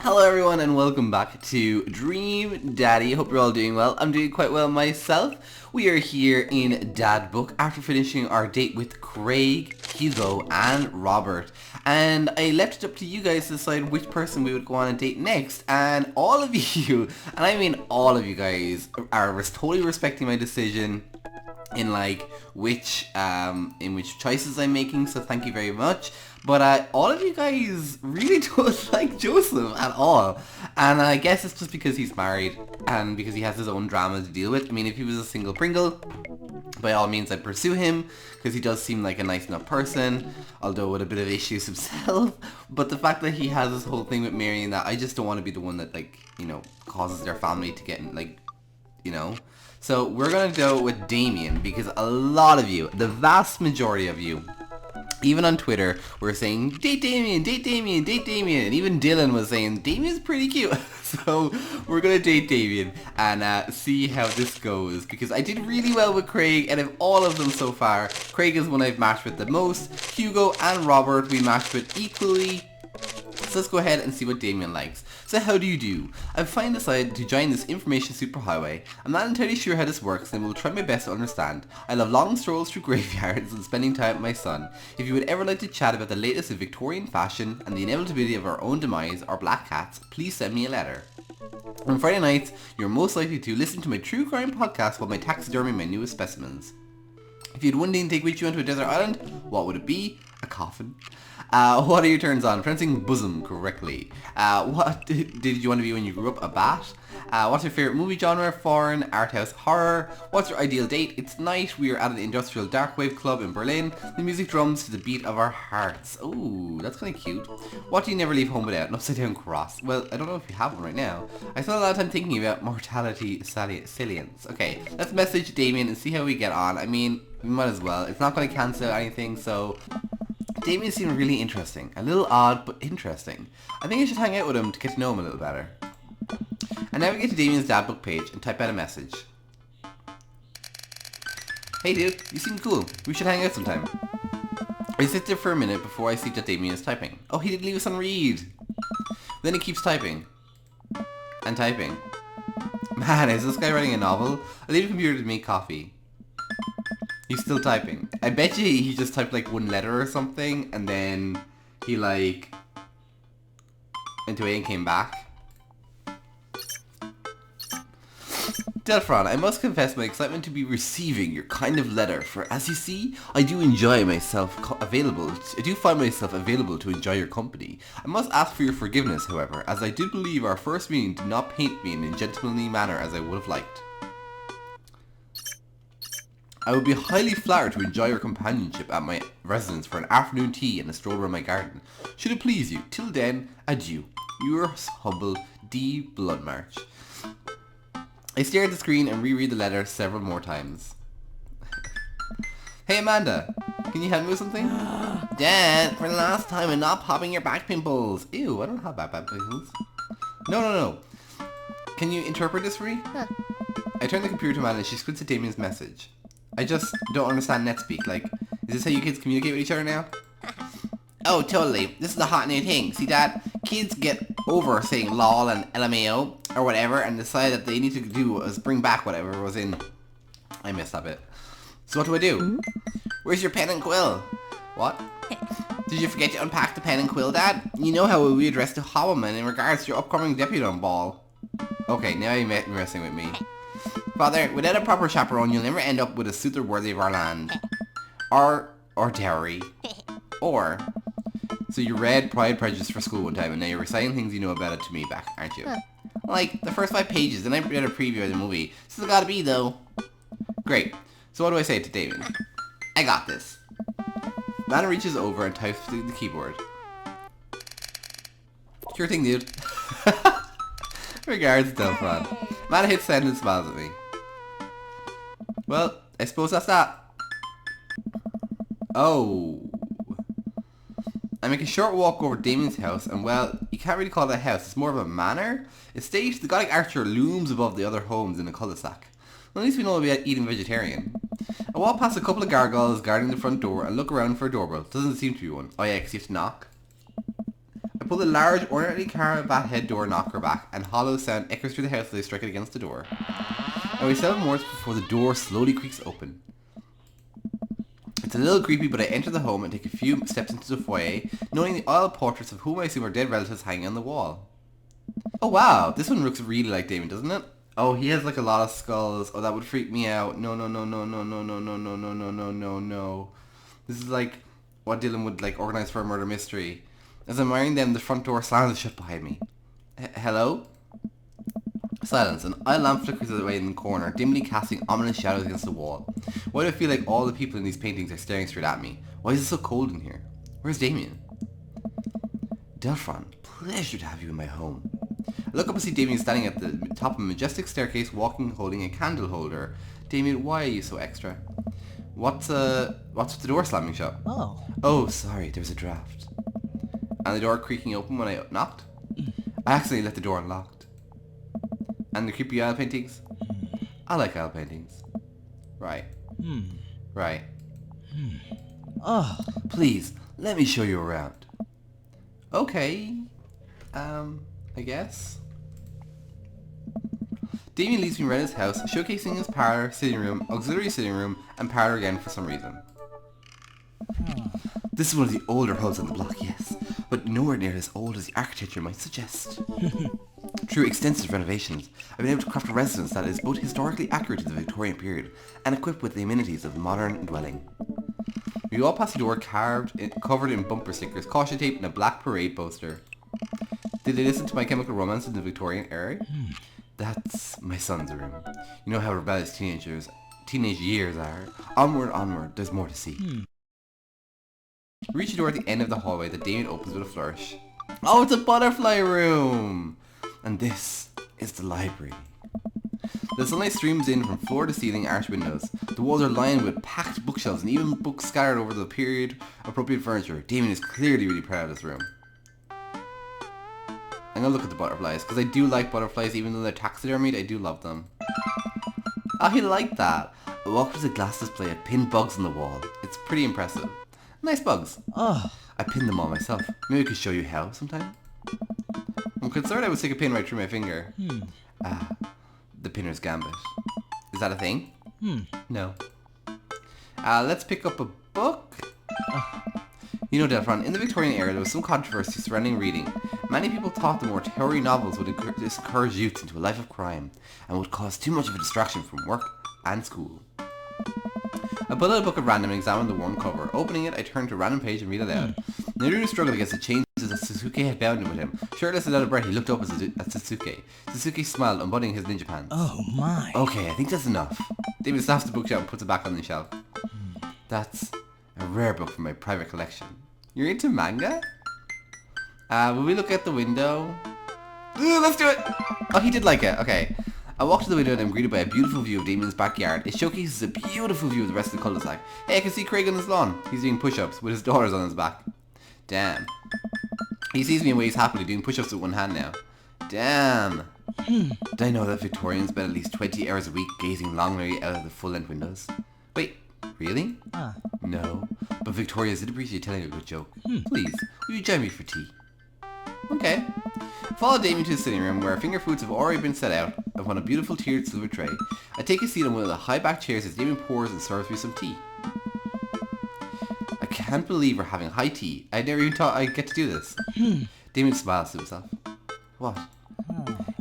Hello everyone and welcome back to Dream Daddy. Hope you're all doing well. I'm doing quite well myself. We are here in Dad Book after finishing our date with Craig, Hugo and Robert. And I left it up to you guys to decide which person we would go on a date next. And all of you, and I mean all of you guys, are totally respecting my decision in which choices I'm making, so thank you very much. But all of you guys really don't like Joseph at all, and I guess it's just because he's married and because he has his own drama to deal with. I mean, if he was a single Pringle, by all means I'd pursue him because he does seem like a nice enough person, although with a bit of issues himself. But the fact that he has this whole thing with Mary and that, I just don't want to be the one that causes their family to get in, So we're going to go with Damien because a lot of you, the vast majority of you, even on Twitter, were saying, date Damien, date Damien, date Damien. And even Dylan was saying, Damien's pretty cute. So we're going to date Damien and see how this goes. Because I did really well with Craig, and of all of them so far, Craig is one I've matched with the most. Hugo and Robert we matched with equally. So let's go ahead and see what Damien likes. So how do you do? I've finally decided to join this information superhighway. I'm not entirely sure how this works and will try my best to understand. I love long strolls through graveyards and spending time with my son. If you would ever like to chat about the latest in Victorian fashion and the inevitability of our own demise or black cats, please send me a letter. On Friday nights, you're most likely to listen to my true crime podcast while my taxidermy my newest specimens. If you had one day to take with you onto a desert island, what would it be? A coffin. What are your turns on? Pronouncing bosom correctly. What did you want to be when you grew up? A bat? What's your favourite movie genre? Foreign, art house, horror? What's your ideal date? It's night. We are at an industrial dark wave club in Berlin. The music drums to the beat of our hearts. Ooh, that's kind of cute. What do you never leave home without? An upside down cross. Well, I don't know if you have one right now. I spent a lot of time thinking about mortality salience. Okay, let's message Damien and see how we get on. I mean, we might as well. It's not going to cancel anything, so... Damien seemed really interesting. A little odd, but interesting. I think I should hang out with him to get to know him a little better. And now we get to Damien's dad book page and type out a message. Hey dude, you seem cool. We should hang out sometime. I sit there for a minute before I see that Damien is typing. Oh, he didn't leave us on read. Then he keeps typing. And typing. Man, is this guy writing a novel? I leave the computer to make coffee. He's still typing. I bet you he just typed one letter or something and then he went away and came back. Delphron, I must confess my excitement to be receiving your kind of letter, for as you see, I do find myself available to enjoy your company. I must ask for your forgiveness, however, as I do believe our first meeting did not paint me in a gentlemanly manner as I would have liked. I would be highly flattered to enjoy your companionship at my residence for an afternoon tea and a stroll around my garden. Should it please you, till then, adieu. Yours humble, D. Bloodmarch. I stare at the screen and reread the letter several more times. Hey Amanda, can you help me with something? Dad, for the last time and not popping your back pimples. Ew, I don't have back pimples. No. Can you interpret this for me? I turn the computer to Amanda and she squints at Damien's message. I just don't understand NetSpeak. Is this how you kids communicate with each other now? Oh, totally. This is the hot new thing. See, Dad? Kids get over saying lol and LMAO or whatever and decide that they need to do is bring back whatever was in... I missed that bit. So what do? Where's your pen and quill? What? Did you forget to unpack the pen and quill, Dad? You know how we address the Hobbleman in regards to your upcoming Deputon ball. Okay, now you're messing with me. Father, without a proper chaperone, you'll never end up with a suitor worthy of our land. Or dowry. Or... So you read Pride Prejudice for school one time and now you're reciting things you know about it to me back, aren't you? The first 5 pages, and I read a preview of the movie. Still gotta be, though. Great. So what do I say to Damien? I got this. Mana reaches over and types through the keyboard. Sure thing, dude. Regards, Delphron. Mana hits send and smiles at me. Well, I suppose that's that. Oh. I make a short walk over to Damien's house, and well, you can't really call it a house, it's more of a manor. Estate, the Gothic archer looms above the other homes in the cul-de-sac. Well, at least we know about eating vegetarian. I walk past a couple of gargoyles guarding the front door and look around for a doorbell. Doesn't seem to be one. Oh yeah, because you have to knock. I pull the large, ordinary caravat head door knocker back, and hollow sound echoes through the house as I strike it against the door. I wait 7 moments before the door slowly creaks open. It's a little creepy, but I enter the home and take a few steps into the foyer, noting the oil portraits of whom I assume are dead relatives hanging on the wall. Oh wow, this one looks really like Damien, doesn't it? Oh, he has like a lot of skulls. Oh, that would freak me out. No, no, no, no, no, no, no, no, no, no, no, no, no, no. This is like what Dylan would like organize for a murder mystery. As I'm wearing them, the front door slams shut behind me. Hello? Silence. An eye lamp flickers away in the corner, dimly casting ominous shadows against the wall. Why do I feel like all the people in these paintings are staring straight at me? Why is it so cold in here? Where's Damien? Delphron, pleasure to have you in my home. I look up and see Damien standing at the top of a majestic staircase, walking, holding a candle holder. Damien, why are you so extra? What's with the door slamming shut? Oh, sorry, there was a draft. And the door creaking open when I knocked? I accidentally left the door unlocked. And the creepy oil paintings? I like oil paintings. Right. Right. Please, let me show you around. Okay. I guess. Damien leads me around his house, showcasing his parlour, sitting room, auxiliary sitting room, and parlour again for some reason. This is one of the older hubs on the block, yes, but nowhere near as old as the architecture might suggest. Through extensive renovations, I've been able to craft a residence that is both historically accurate to the Victorian period and equipped with the amenities of a modern dwelling. We all pass the door covered in bumper stickers, caution tape, and a black parade poster. Did they listen to My Chemical Romance in the Victorian era? That's my son's room. You know how rebellious teenage years are. Onward, onward, there's more to see. We reach the door at the end of the hallway that Damien opens with a flourish. Oh, it's a butterfly room! And this is the library. The sunlight streams in from floor to ceiling arched windows. The walls are lined with packed bookshelves and even books scattered over the period appropriate furniture. Damien is clearly really proud of this room. I'm gonna look at the butterflies, because I do like butterflies, even though they're taxidermied, I do love them. Oh, he liked that. I walked to the glass display and pinned bugs on the wall. It's pretty impressive. Nice bugs. I pinned them all myself. Maybe I could show you how sometime. I'm concerned I would stick a pin right through my finger. The pinner's gambit. Is that a thing? No. Let's pick up a book. You know, Delphron, in the Victorian era there was some controversy surrounding reading. Many people thought the mortuary novels would discourage youth into a life of crime and would cause too much of a distraction from work and school. I pulled out a book at random and examined the worn cover. Opening it, I turned to a random page and read aloud. Naruto struggled against the chains that Sasuke had bound him with him. Shirtless and out of breath, he looked up at Sasuke. Sasuke smiled, unbuttoning his ninja pants. Oh my. Okay, I think that's enough. David snaps the bookshelf and puts it back on the shelf. That's a rare book from my private collection. You're into manga? Will we look at the window? Ooh, let's do it! Oh, he did like it. Okay. I walk to the window and I'm greeted by a beautiful view of Damien's backyard. It showcases a beautiful view of the rest of the cul-de-sac. Hey, I can see Craig on his lawn. He's doing push-ups with his daughters on his back. Damn. He sees me and waves happily, doing push-ups with one hand now. Damn. Did I know that Victorians spend at least 20 hours a week gazing longingly out of the full-length windows? Wait, really? No. But Victorians did appreciate telling a good joke. Please, will you join me for tea? Okay. Follow Damien to the sitting room where finger foods have already been set out upon a beautiful tiered silver tray. I take a seat on one of the high back chairs as Damien pours and serves me some tea. I can't believe we're having high tea. I never even thought I'd get to do this. Damien smiles to himself. What?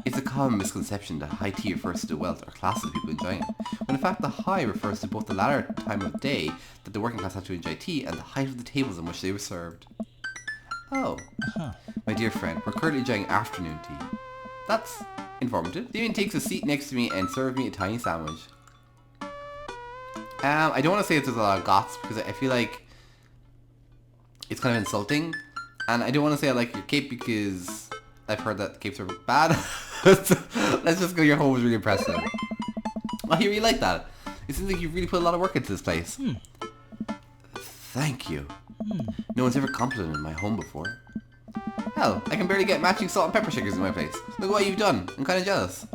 It's a common misconception that high tea refers to the wealth or class of people enjoying it, when in fact the high refers to both the latter time of day that the working class had to enjoy tea and the height of the tables on which they were served. Oh. My dear friend, we're currently enjoying afternoon tea. That's informative. Damien takes a seat next to me and serves me a tiny sandwich. I don't want to say there's a lot of goths because I feel like it's kind of insulting. And I don't want to say I like your cape because I've heard that capes are bad. Let's just go, your home was really impressive. Oh, you really like that. It seems like you've really put a lot of work into this place. Thank you. No one's ever complimented my home before. Hell, I can barely get matching salt and pepper shakers in my place. Look what you've done. I'm kind of jealous.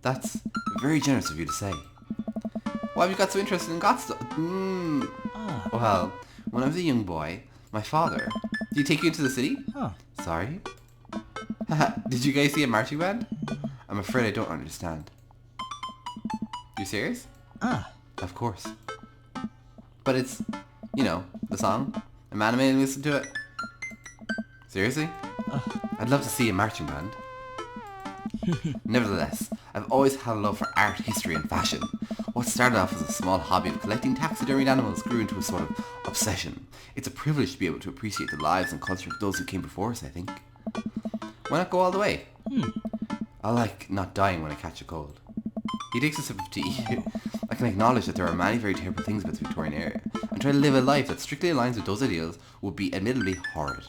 That's very generous of you to say. Why have you got so interested in goth stuff? Well, when I was a young boy, my father... Did he take you into the city? Sorry? Did you guys see a marching band? I'm afraid I don't understand. You serious? Of course. But it's, you know, the song. I'm animated and listen to it. Seriously? I'd love to see a marching band. Nevertheless, I've always had a love for art, history and fashion. What started off as a small hobby of collecting taxidermied animals grew into a sort of obsession. It's a privilege to be able to appreciate the lives and culture of those who came before us, I think. Why not go all the way? I like not dying when I catch a cold. He takes a sip of tea. I can acknowledge that there are many very terrible things about the Victorian era, and try to live a life that strictly aligns with those ideals would be admittedly horrid.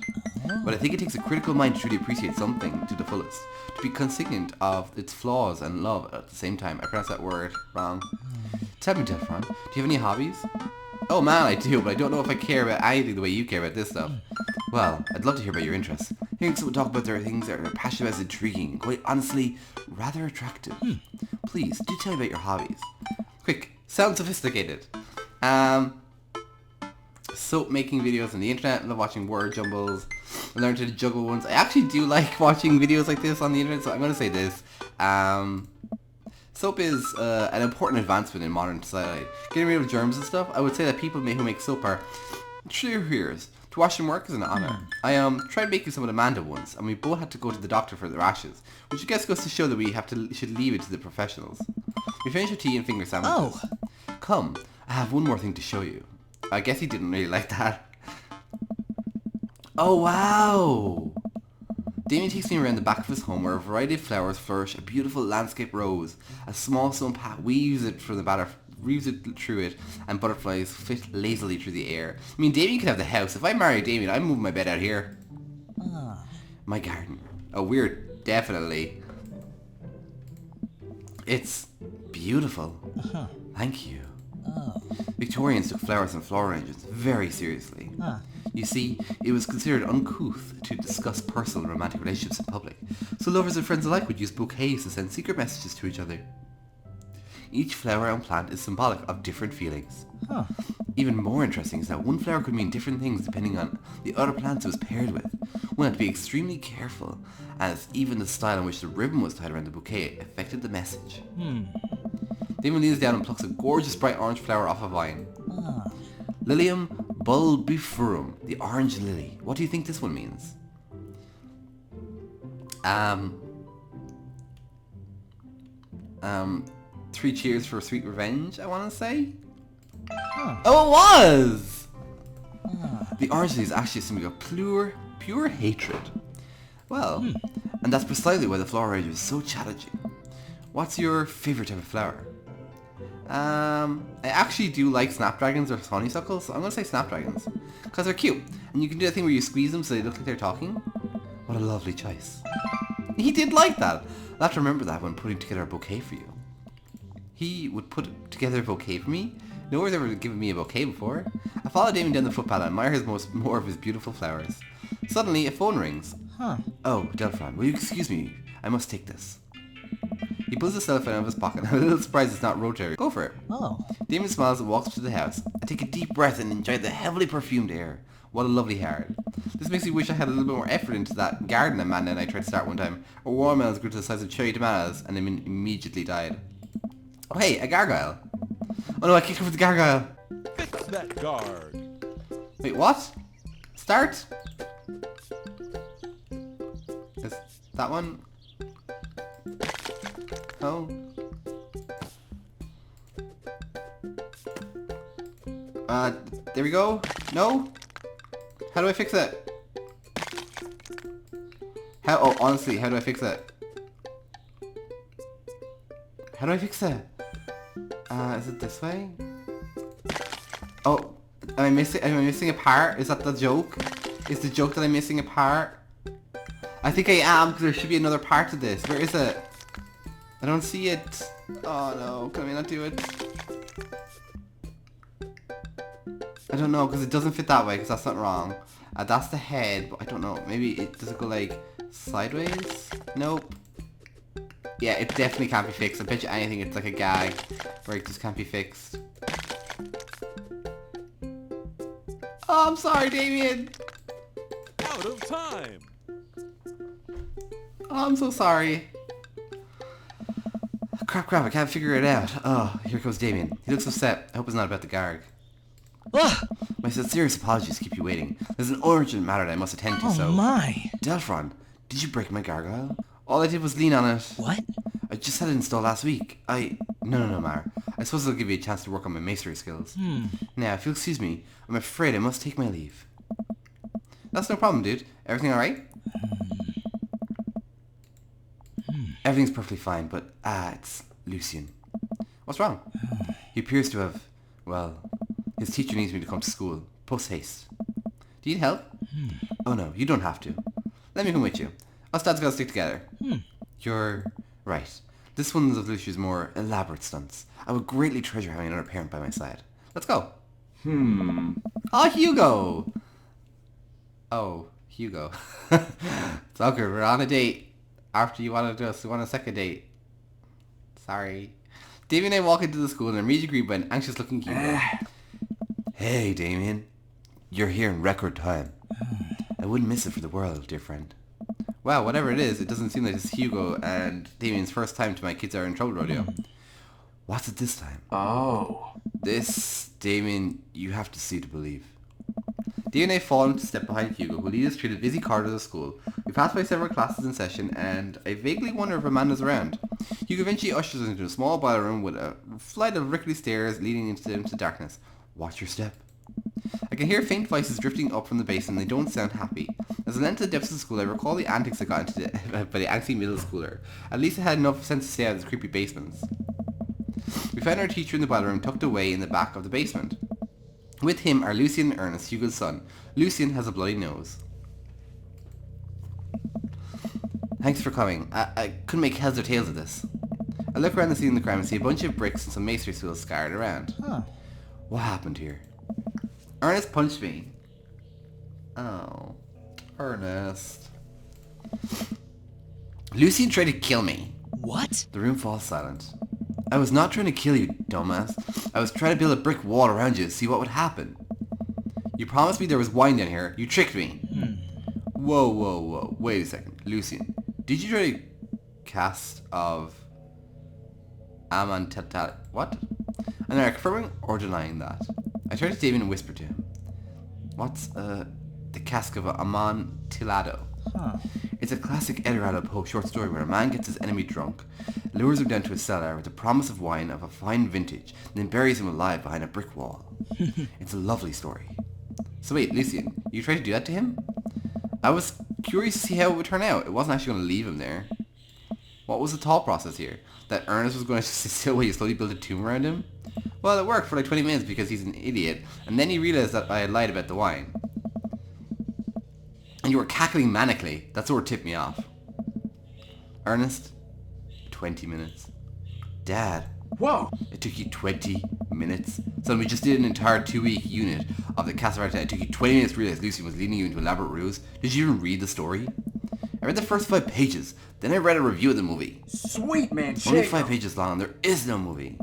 But I think it takes a critical mind to truly appreciate something to the fullest, to be consignant of its flaws and love at the same time. I pronounced that word wrong. Tell me, Delphron, do you have any hobbies? Oh man, I do, but I don't know if I care about anything the way you care about this stuff. Well, I'd love to hear about your interests. Hearing someone talk about their things that they're passionate about is intriguing and quite honestly rather attractive. Please, do tell me about your hobbies. Quick, sound sophisticated. Soap making videos on the internet. I love watching word jumbles. I learned to juggle ones. I actually do like watching videos like this on the internet, so I'm going to say this. Soap is an important advancement in modern society. Getting rid of germs and stuff, I would say that people who make soap are true heroes. To watch them work is an honour. I tried making some with Amanda once, and we both had to go to the doctor for the rashes, which I guess goes to show that we should leave it to the professionals. We finished our tea and finger sandwiches. Come, I have one more thing to show you. I guess he didn't really like that. Oh wow! Damien takes me around the back of his home where a variety of flowers flourish, a beautiful landscape rose. A small stone path weaves it through it, and butterflies flit lazily through the air. I mean, Damien could have the house. If I marry Damien, I'm moving my bed out here. My garden. Oh, we're definitely... It's beautiful. Thank you. Victorians took flowers and floral arrangements very seriously. You see, it was considered uncouth to discuss personal and romantic relationships in public, so lovers and friends alike would use bouquets to send secret messages to each other. Each flower and plant is symbolic of different feelings. Even more interesting is that one flower could mean different things depending on the other plants it was paired with. One had to be extremely careful, as even the style in which the ribbon was tied around the bouquet affected the message. Damon leans down and plucks a gorgeous bright orange flower off a vine. Lilium bulbiferum, the orange lily. What do you think this one means? 3 cheers for sweet revenge, I want to say? Oh, it was! The orange lily is actually a symbol of pure hatred. Well, and that's precisely why the flower arrangement is so challenging. What's your favourite type of flower? I actually do like snapdragons or honeysuckles, so I'm going to say snapdragons. Because they're cute, and you can do that thing where you squeeze them so they look like they're talking. What a lovely choice. He did like that. I'll have to remember that when putting together a bouquet for you. He would put together a bouquet for me? No one's ever given me a bouquet before. I follow Damien down the footpath and admire more of his beautiful flowers. Suddenly, a phone rings. Oh, Delphron, will you excuse me? I must take this. He pulls the cell phone out of his pocket. I'm a little surprised it's not rotary. Go for it. Damien smiles and walks to the house. I take a deep breath and enjoy the heavily perfumed air. What a lovely yard. This makes me wish I had a little bit more effort into that garden Amanda and I tried to start one time. Our watermelons grew to the size of cherry tomatoes and then immediately died. Oh hey, a gargoyle. Oh no, I kicked over the gargoyle. Fix that guard. Wait, what? Start? Is that one? Oh. There we go. No? How do I fix it? Oh, honestly, how do I fix it? How do I fix it? Is it this way? Oh, am I missing a part? Is that the joke? Is the joke that I'm missing a part? I think I am, because there should be another part to this. Where is it? I don't see it. Oh no, can we not do it? I don't know, because it doesn't fit that way, because that's not wrong. That's the head, but I don't know. Maybe does it go like sideways? Nope. Yeah, it definitely can't be fixed. I bet you anything it's like a gag where it just can't be fixed. Oh, I'm sorry, Damien. Out of time. Oh, I'm so sorry. Crap, I can't figure it out. Oh, here comes Damien. He looks upset. I hope it's not about the Garg. Ugh. My sincerest apologies to keep you waiting. There's an urgent matter that I must attend to, so... Oh my. Delphron, did you break my gargoyle? All I did was lean on it. What? I just had it installed last week. No, Mar. I suppose it'll give you a chance to work on my masonry skills. Now, if you'll excuse me, I'm afraid I must take my leave. That's no problem, dude. Everything alright? Everything's perfectly fine, but, it's Lucien. What's wrong? He appears to have, well, his teacher needs me to come to school, post haste. Do you need help? Oh no, you don't have to. Let me come with you. Us dads gotta stick together. You're right. This one's of Lucia's more elaborate stunts. I would greatly treasure having another parent by my side. Let's go. Oh, Hugo! Oh, Hugo. It's awkward. We're on a date. After you wanted us, we want a second date. Sorry. Damien and I walk into the school and are immediately greeted by an anxious-looking Hugo. Hey, Damien. You're here in record time. I wouldn't miss it for the world, dear friend. Wow, whatever it is, it doesn't seem like it's Hugo and Damien's first time to my kids are in trouble rodeo. What's it this time? Oh. This, Damien, you have to see to believe. Damien and I fall into step behind Hugo, who leads us through the busy corridors of school. We pass by several classes in session, and I vaguely wonder if Amanda's around. Hugo eventually ushers us into a small boiler room with a flight of rickety stairs leading into darkness. Watch your step. I can hear faint voices drifting up from the basement, and they don't sound happy. As I enter the depths of the school, I recall the antics I got into by the angsty middle schooler. At least I had enough sense to stay out of the creepy basements. We found our teacher in the boiler room tucked away in the back of the basement. With him are Lucien and Ernest, Hugo's son. Lucien has a bloody nose. Thanks for coming. I couldn't make heads or tails of this. I look around the scene in the crime and see a bunch of bricks and some masonry tools scattered around. What happened here? Ernest punched me. Oh. Ernest. Lucien tried to kill me. What? The room falls silent. I was not trying to kill you, dumbass. I was trying to build a brick wall around you to see what would happen. You promised me there was wine down here. You tricked me. Whoa. Wait a second. Lucien, did you try to cast of Amantata? What? And are confirming or denying that? I turned to Damien and whispered to him. What's, the cask of Amontillado? It's a classic Edgar Allan Poe short story where a man gets his enemy drunk, lures him down to a cellar with the promise of wine of a fine vintage, and then buries him alive behind a brick wall. It's a lovely story. So wait, Lucien, you tried to do that to him? I was curious to see how it would turn out. It wasn't actually going to leave him there. What was the thought process here? That Ernest was going to sit still while you slowly build a tomb around him? Well, it worked for like 20 minutes because he's an idiot, and then he realized that I had lied about the wine. And you were cackling manically. That sort of tipped me off. Ernest, 20 minutes. Dad. Whoa. It took you 20 minutes? Son, we just did an entire 2-week unit of the Casavarta. It took you 20 minutes to realize Lucien was leading you into elaborate ruse. Did you even read the story? I read the first 5 pages. Then I read a review of the movie. Sweet man, Only 5 pages long and there is no movie.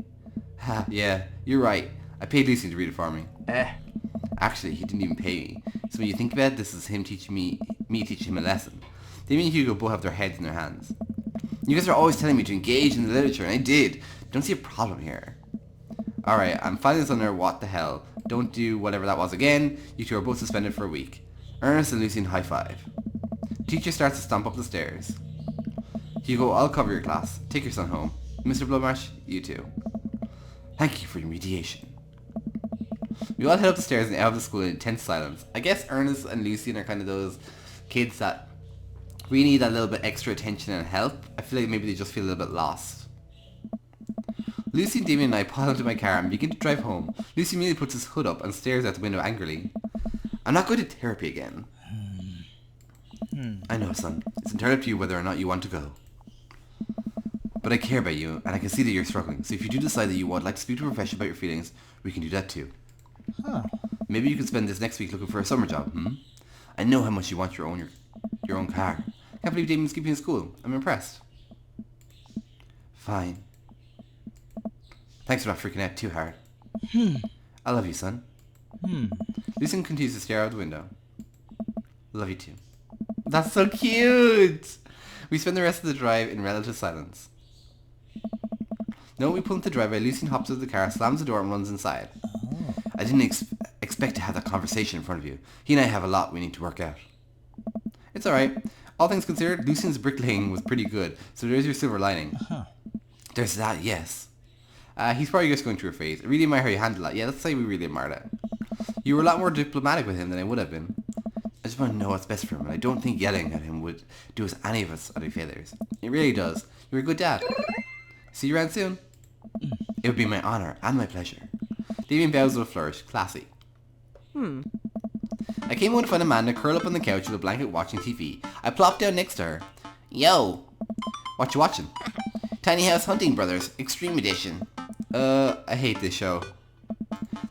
Ha, yeah, you're right. I paid Lucien to read it for me. Actually, he didn't even pay me. So when you think about it, this is him teaching me teaching him a lesson. Damien and Hugo both have their heads in their hands. You guys are always telling me to engage in the literature, and I did. Don't see a problem here. Alright, I'm filing this under what the hell. Don't do whatever that was again. You two are both suspended for a week. Ernest and Lucien high five. Teacher starts to stomp up the stairs. Hugo, I'll cover your class. Take your son home. Mr. Bloodmarsh, you too. Thank you for your mediation. We all head up the stairs and out of the school in intense silence. I guess Ernest and Lucien are kind of those kids that really need that little bit extra attention and help. I feel like maybe they just feel a little bit lost. Lucien, Damien and I pile into my car and begin to drive home. Lucien immediately puts his hood up and stares out the window angrily. I'm not going to therapy again. I know, son. It's entirely up to you whether or not you want to go. But I care about you, and I can see that you're struggling. So if you do decide that you would like to speak to a professional about your feelings, we can do that too. Maybe you could spend this next week looking for a summer job, I know how much you want your own car. Can't believe Damien's keeping in school. I'm impressed. Fine. Thanks for not freaking out too hard. I love you, son. Lucien continues to stare out the window. Love you too. That's so cute! We spend the rest of the drive in relative silence. No, we pull into the driveway. Lucien hops out of the car, slams the door and runs inside. I didn't expect to have that conversation in front of you. He and I have a lot we need to work out. It's alright. All things considered, Lucien's bricklaying was pretty good, so there's your silver lining. There's that, yes. He's probably just going through a phase. I really admire how you handle that. Yeah, let's say we really admire that. You were a lot more diplomatic with him than I would have been. I just want to know what's best for him, and I don't think yelling at him would do us any of us any failures. It really does. You're a good dad. See you around soon. It would be my honour and my pleasure. Damien bows with a flourish. Classy. I came home to find Amanda curled up on the couch with a blanket watching TV. I plopped down next to her. Yo! What you watching? Tiny House Hunting Brothers, Extreme Edition. I hate this show.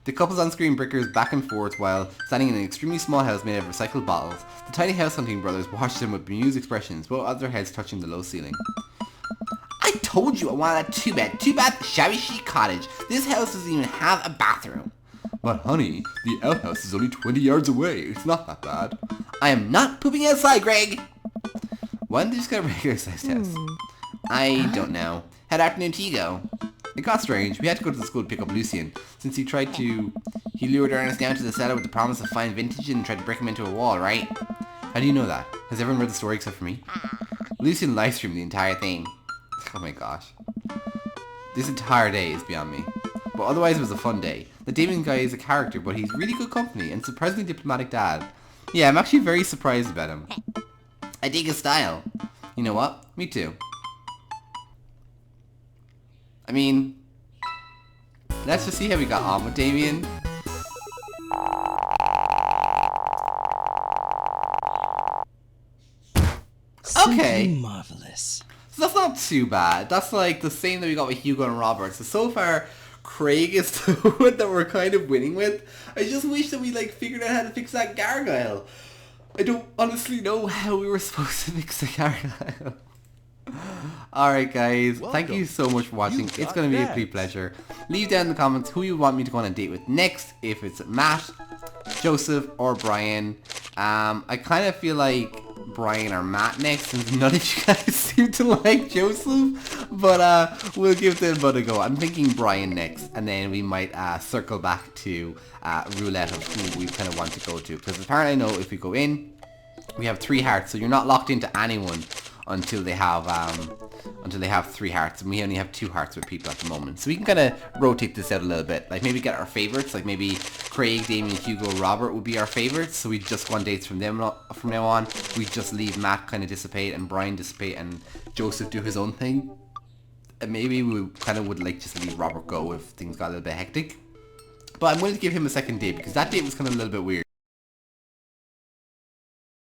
The couples on screen bickers back and forth while standing in an extremely small house made of recycled bottles. The Tiny House Hunting Brothers watched them with bemused expressions, both of their heads touching the low ceiling. I told you I wanted a two-bath, shabby chic cottage. This house doesn't even have a bathroom. But honey, the outhouse is only 20 yards away. It's not that bad. I am not pooping outside, Greg. Why didn't they just get a regular sized house? I don't know. How'd afternoon tea go? It got strange. We had to go to the school to pick up Lucien, since he lured Ernest down to the cellar with the promise of fine vintage and tried to break him into a wall, right? How do you know that? Has everyone read the story except for me? Lucien live streamed the entire thing. Oh my gosh. This entire day is beyond me. But otherwise it was a fun day. The Damien guy is a character, but he's really good company and surprisingly diplomatic dad. Yeah, I'm actually very surprised about him. I dig his style. You know what? Me too. I mean, let's just see how we got on with Damien. Okay. Simply marvelous. So that's not too bad. That's like the same that we got with Hugo and Robert. So far, Craig is the one that we're kind of winning with. I just wish that we like figured out how to fix that gargoyle. I don't honestly know how we were supposed to fix the gargoyle. Alright guys, thank you so much for watching. It's going to be a complete pleasure. Leave down in the comments who you want me to go on a date with next. If it's Matt, Joseph, or Brian. I kind of feel like Brian or Matt next, since none of you guys seem to like Joseph. But we'll give them both a go. I'm thinking Brian next, and then we might circle back to roulette of who we kind of want to go to. Because apparently I know if we go in, we have 3 hearts, so you're not locked into anyone until they have 3 hearts, and we only have 2 hearts with people at the moment. So we can kind of rotate this out a little bit, like maybe get our favorites, like maybe Craig, Damien, Hugo, Robert would be our favorites, so we just go on dates from now on. We just leave Matt kind of dissipate and Brian dissipate and Joseph do his own thing, and maybe we kind of would like just leave Robert go if things got a little bit hectic. But I'm going to give him a second date because that date was kind of a little bit weird.